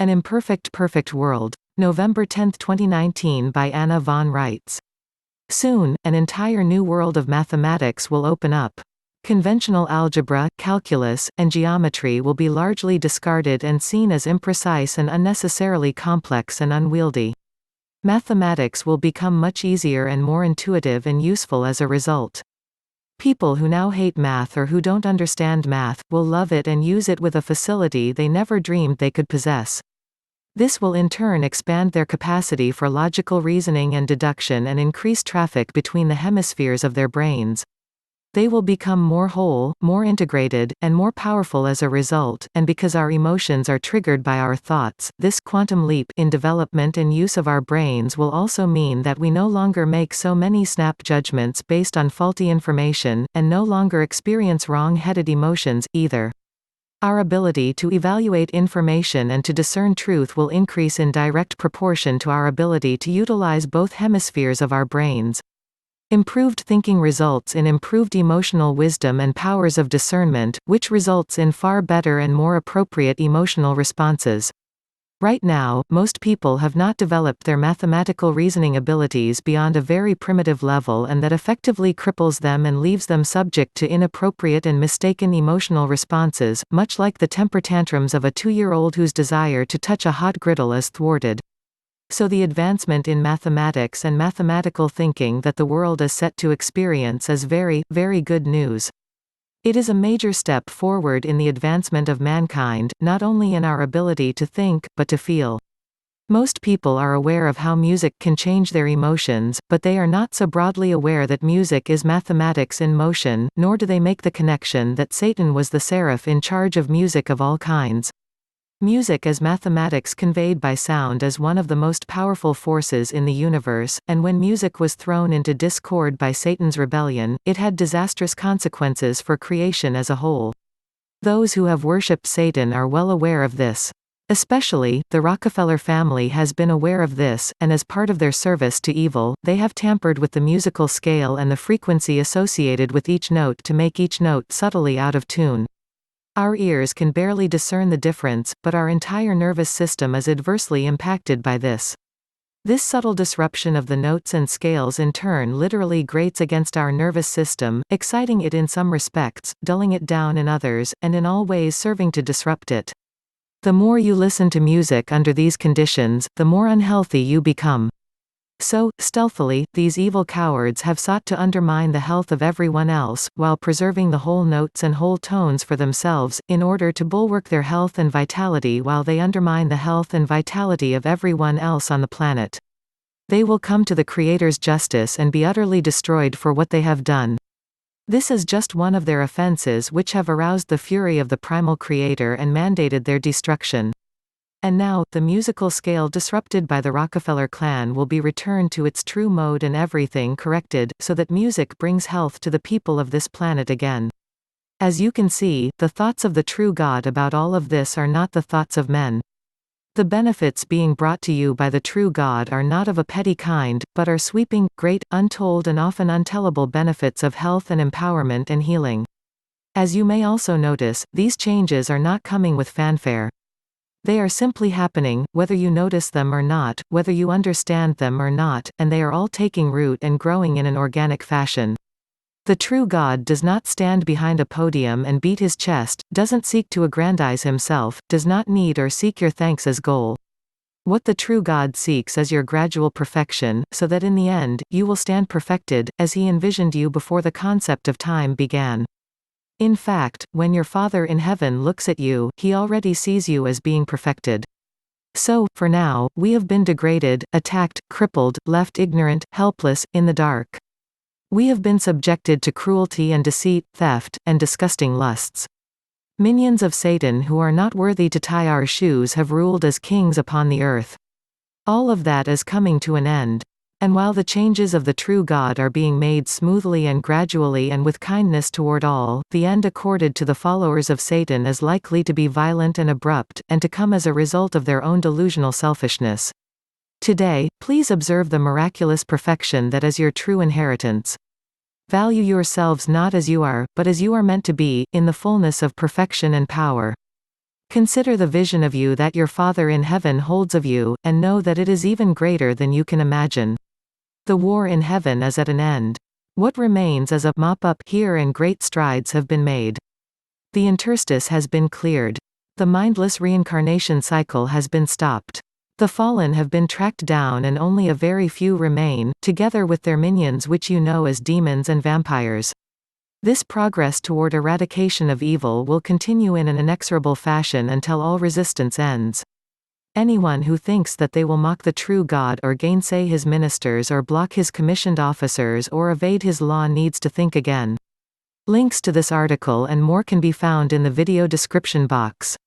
An Imperfect Perfect World. November 10, 2019 by Anna von Reitz. Soon, an entire new world of mathematics will open up. Conventional algebra, calculus, and geometry will be largely discarded and seen as imprecise and unnecessarily complex and unwieldy. Mathematics will become much easier and more intuitive and useful as a result. People who now hate math or who don't understand math will love it and use it with a facility they never dreamed they could possess. This will in turn expand their capacity for logical reasoning and deduction and increase traffic between the hemispheres of their brains. They will become more whole, more integrated, and more powerful as a result, and because our emotions are triggered by our thoughts, this quantum leap in development and use of our brains will also mean that we no longer make so many snap judgments based on faulty information, and no longer experience wrong-headed emotions, either. Our ability to evaluate information and to discern truth will increase in direct proportion to our ability to utilize both hemispheres of our brains. Improved thinking results in improved emotional wisdom and powers of discernment, which results in far better and more appropriate emotional responses. Right now, most people have not developed their mathematical reasoning abilities beyond a very primitive level, and that effectively cripples them and leaves them subject to inappropriate and mistaken emotional responses, much like the temper tantrums of a 2-year-old whose desire to touch a hot griddle is thwarted. So the advancement in mathematics and mathematical thinking that the world is set to experience is very, very good news. It is a major step forward in the advancement of mankind, not only in our ability to think, but to feel. Most people are aware of how music can change their emotions, but they are not so broadly aware that music is mathematics in motion, nor do they make the connection that Satan was the seraph in charge of music of all kinds. Music as mathematics conveyed by sound is one of the most powerful forces in the universe, and when music was thrown into discord by Satan's rebellion, it had disastrous consequences for creation as a whole. Those who have worshipped Satan are well aware of this. Especially, the Rockefeller family has been aware of this, and as part of their service to evil, they have tampered with the musical scale and the frequency associated with each note to make each note subtly out of tune. Our ears can barely discern the difference, but our entire nervous system is adversely impacted by this. This subtle disruption of the notes and scales in turn literally grates against our nervous system, exciting it in some respects, dulling it down in others, and in all ways serving to disrupt it. The more you listen to music under these conditions, the more unhealthy you become. So, stealthily, these evil cowards have sought to undermine the health of everyone else, while preserving the whole notes and whole tones for themselves, in order to bulwark their health and vitality while they undermine the health and vitality of everyone else on the planet. They will come to the Creator's justice and be utterly destroyed for what they have done. This is just one of their offenses which have aroused the fury of the primal Creator and mandated their destruction. And now, the musical scale disrupted by the Rockefeller clan will be returned to its true mode and everything corrected, so that music brings health to the people of this planet again. As you can see, the thoughts of the true God about all of this are not the thoughts of men. The benefits being brought to you by the true God are not of a petty kind, but are sweeping, great, untold and often untellable benefits of health and empowerment and healing. As you may also notice, these changes are not coming with fanfare. They are simply happening, whether you notice them or not, whether you understand them or not, and they are all taking root and growing in an organic fashion. The true God does not stand behind a podium and beat his chest, doesn't seek to aggrandize himself, does not need or seek your thanks as goal. What the true God seeks is your gradual perfection, so that in the end, you will stand perfected, as he envisioned you before the concept of time began. In fact, when your Father in heaven looks at you, he already sees you as being perfected. So, for now, we have been degraded, attacked, crippled, left ignorant, helpless, in the dark. We have been subjected to cruelty and deceit, theft, and disgusting lusts. Minions of Satan who are not worthy to tie our shoes have ruled as kings upon the earth. All of that is coming to an end. And while the changes of the true God are being made smoothly and gradually and with kindness toward all, the end accorded to the followers of Satan is likely to be violent and abrupt, and to come as a result of their own delusional selfishness. Today, please observe the miraculous perfection that is your true inheritance. Value yourselves not as you are, but as you are meant to be, in the fullness of perfection and power. Consider the vision of you that your Father in heaven holds of you, and know that it is even greater than you can imagine. The war in heaven is at an end. What remains is a mop-up here, and great strides have been made. The interstice has been cleared. The mindless reincarnation cycle has been stopped. The fallen have been tracked down and only a very few remain, together with their minions, which you know as demons and vampires. This progress toward eradication of evil will continue in an inexorable fashion until all resistance ends. Anyone who thinks that they will mock the true God or gainsay his ministers or block his commissioned officers or evade his law needs to think again. Links to this article and more can be found in the video description box.